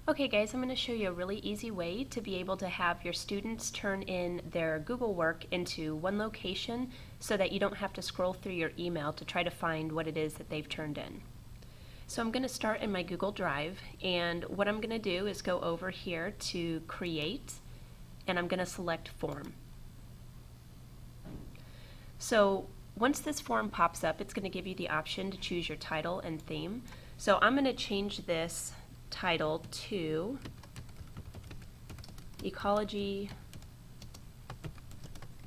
Okay guys, I'm going to show you a really easy way to be able to have your students turn in their Google work into one location so that you don't have to scroll through your email to try to find what it is that they've turned in. So I'm going to start in my Google Drive, and what I'm going to do is go over here to Create, and I'm going to select Form. So once this form pops up, it's going to give you the option to choose your title and theme. So I'm going to change this title to Ecology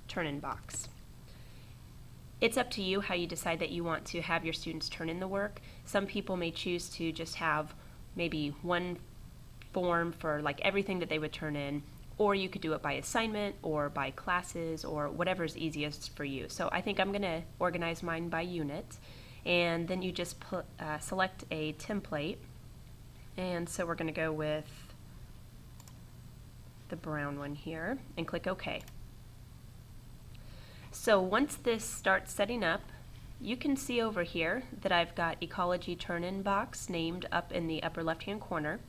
Turn-In Box. It's up to you how you decide that you want to have your students turn in the work. Some people may choose to just have maybe one form for like everything that they would turn in, or you could do it by assignment or by classes or whatever is easiest for you. So I think I'm going to organize mine by unit, and then you just select a template. And so we're going to go with the brown one here and click OK. So once this starts setting up, you can see over here that I've got Ecology Turn-In Box named up in the upper left-hand corner.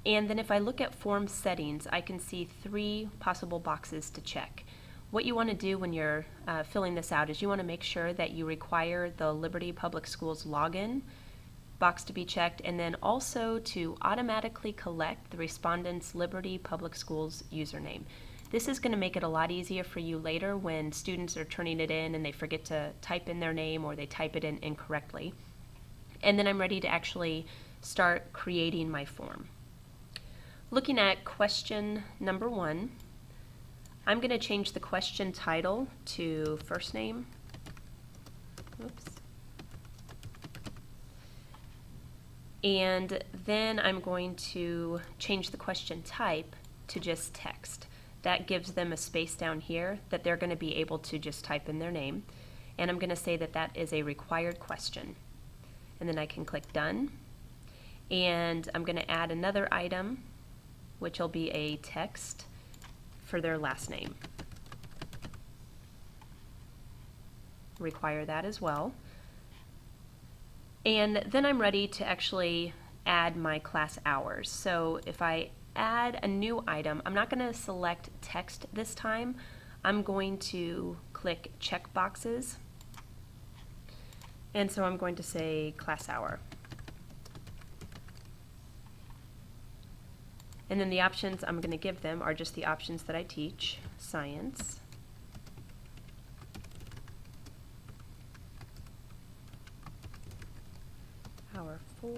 And then if I look at form settings, I can see 3 possible boxes to check. What you want to do when you're filling this out is you want to make sure that you require the Liberty Public Schools login box to be checked, and then also to automatically collect the respondent's Liberty Public Schools username. This is going to make it a lot easier for you later when students are turning it in and they forget to type in their name or they type it in incorrectly. And then I'm ready to actually start creating my form. Looking at question number 1, I'm going to change the question title to first name. Oops. And then I'm going to change the question type to just text. That gives them a space down here that they're going to be able to just type in their name. And I'm going to say that that is a required question. And then I can click Done. And I'm going to add another item, which will be a text for their last name. Require that as well. And then I'm ready to actually add my class hours. So if I add a new item, I'm not going to select text this time. I'm going to click check boxes. And so I'm going to say class hour. And then the options I'm going to give them are just the options that I teach: science, hour 4,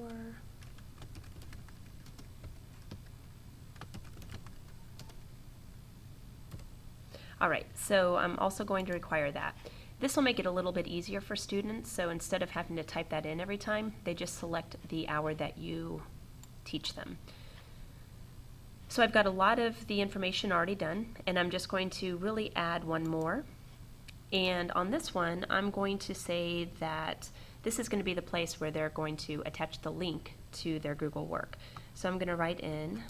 Alright, so I'm also going to require that. This will make it a little bit easier for students, so instead of having to type that in every time, they just select the hour that you teach them. So I've got a lot of the information already done, and I'm just going to really add one more. And on this one, I'm going to say that this is going to be the place where they're going to attach the link to their Google work. So I'm going to write in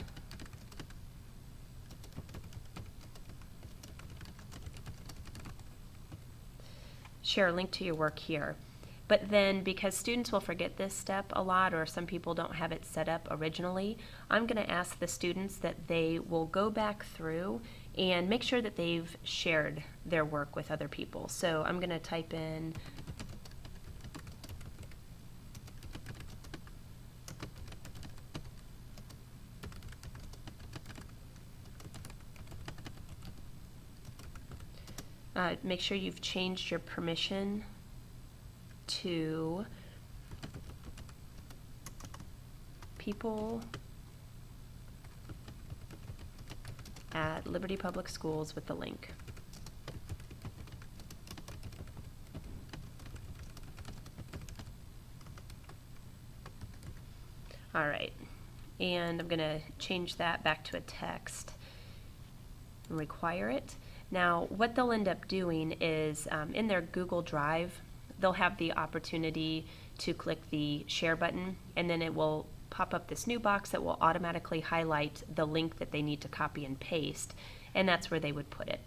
share a link to your work here. But then, because students will forget this step a lot, or some people don't have it set up originally, I'm going to ask the students that they will go back through and make sure that they've shared their work with other people. So I'm going to type in make sure you've changed your permission to people at Liberty Public Schools with the link. Alright, and I'm going to change that back to a text and require it. Now, what they'll end up doing is in their Google Drive, they'll have the opportunity to click the share button, and then it will pop up this new box that will automatically highlight the link that they need to copy and paste, and that's where they would put it.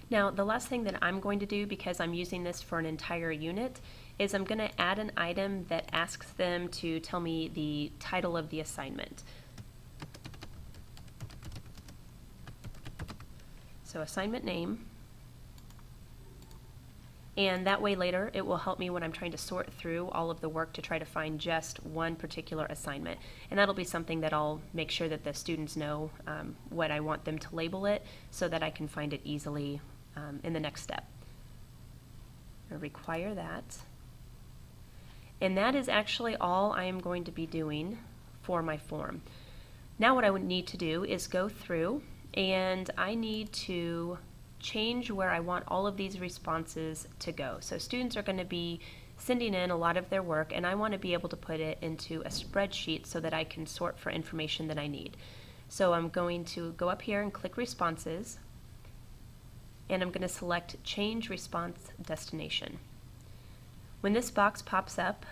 Now, the last thing that I'm going to do, because I'm using this for an entire unit, is I'm going to add an item that asks them to tell me the title of the assignment. So assignment name. And that way later it will help me when I'm trying to sort through all of the work to try to find just one particular assignment. And that'll be something that I'll make sure that the students know what I want them to label it so that I can find it easily in the next step. I require that. And that is actually all I am going to be doing for my form. Now what I would need to do is go through and I need to change where I want all of these responses to go. So students are going to be sending in a lot of their work and I want to be able to put it into a spreadsheet so that I can sort for information that I need. So I'm going to go up here and click responses and I'm going to select change response destination. When this box pops up,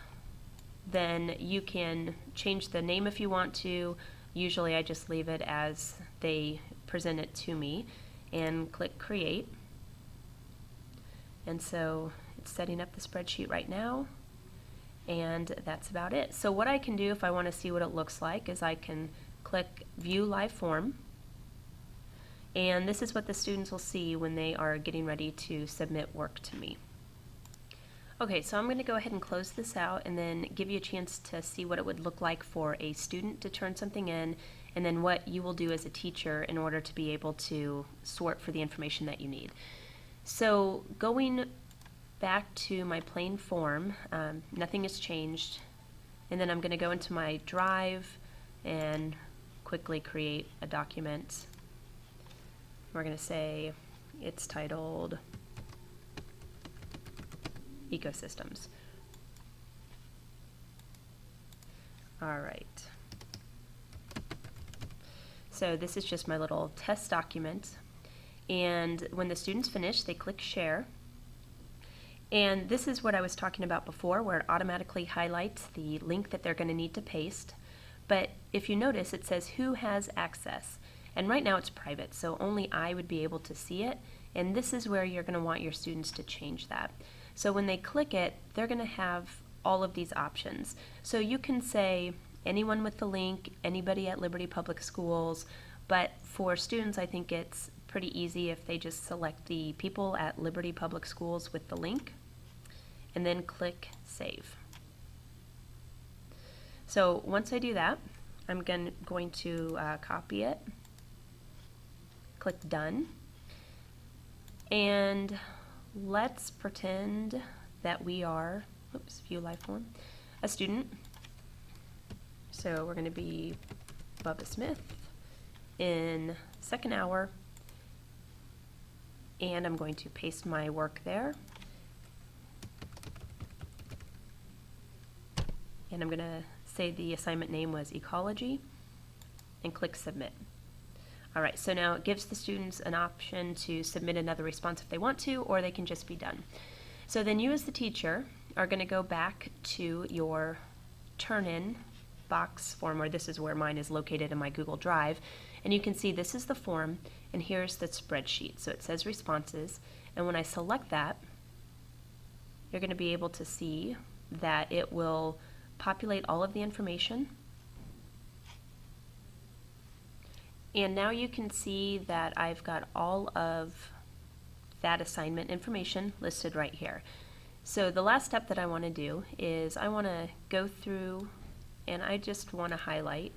then you can change the name if you want to. Usually I just leave it as they present it to me and click create. And so it's setting up the spreadsheet right now and that's about it. So what I can do if I want to see what it looks like is I can click view live form and this is what the students will see when they are getting ready to submit work to me. Okay, so I'm going to go ahead and close this out and then give you a chance to see what it would look like for a student to turn something in and then what you will do as a teacher in order to be able to sort for the information that you need. So going back to my plain form, nothing has changed, and then I'm going to go into my Drive and quickly create a document. We're going to say it's titled Ecosystems. All right. So this is just my little test document. And when the students finish, they click share. And this is what I was talking about before, where it automatically highlights the link that they're going to need to paste. But if you notice, it says who has access. And right now it's private, so only I would be able to see it. And this is where you're going to want your students to change that. So when they click it, they're going to have all of these options. So you can say anyone with the link, anybody at Liberty Public Schools, but for students I think it's pretty easy if they just select the people at Liberty Public Schools with the link and then click save. So once I do that, I'm going to copy it, click done, and let's pretend that we are, view live form, a student. So we're going to be Bubba Smith in second hour, and I'm going to paste my work there. And I'm going to say the assignment name was ecology and click submit. All right, so now it gives the students an option to submit another response if they want to, or they can just be done. So then you as the teacher are going to go back to your turn-in box form, or this is where mine is located in my Google Drive, and you can see this is the form, and here's the spreadsheet. So it says responses, and when I select that, you're going to be able to see that it will populate all of the information. And now you can see that I've got all of that assignment information listed right here. So the last step that I want to do is I want to go through and I just want to highlight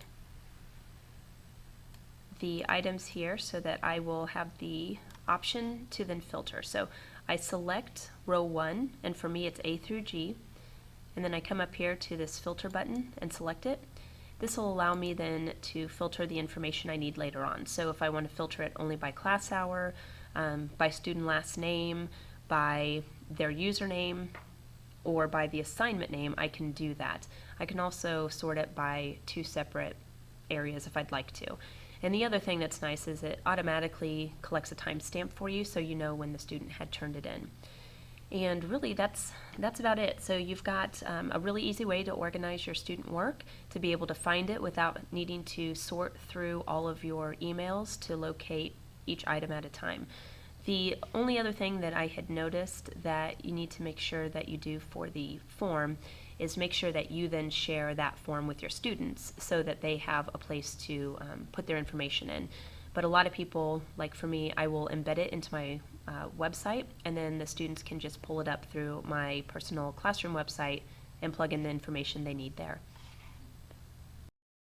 the items here so that I will have the option to then filter. So I select row 1, and for me it's A through G, and then I come up here to this filter button and select it. This will allow me then to filter the information I need later on. So if I want to filter it only by class hour, by student last name, by their username, or by the assignment name, I can do that. I can also sort it by 2 separate areas if I'd like to. And the other thing that's nice is it automatically collects a timestamp for you so you know when the student had turned it in. And really that's about it. So you've got a really easy way to organize your student work, to be able to find it without needing to sort through all of your emails to locate each item at a time. The only other thing that I had noticed that you need to make sure that you do for the form is make sure that you then share that form with your students so that they have a place to put their information in. But a lot of people, like for me, I will embed it into my website, and then the students can just pull it up through my personal classroom website and plug in the information they need there.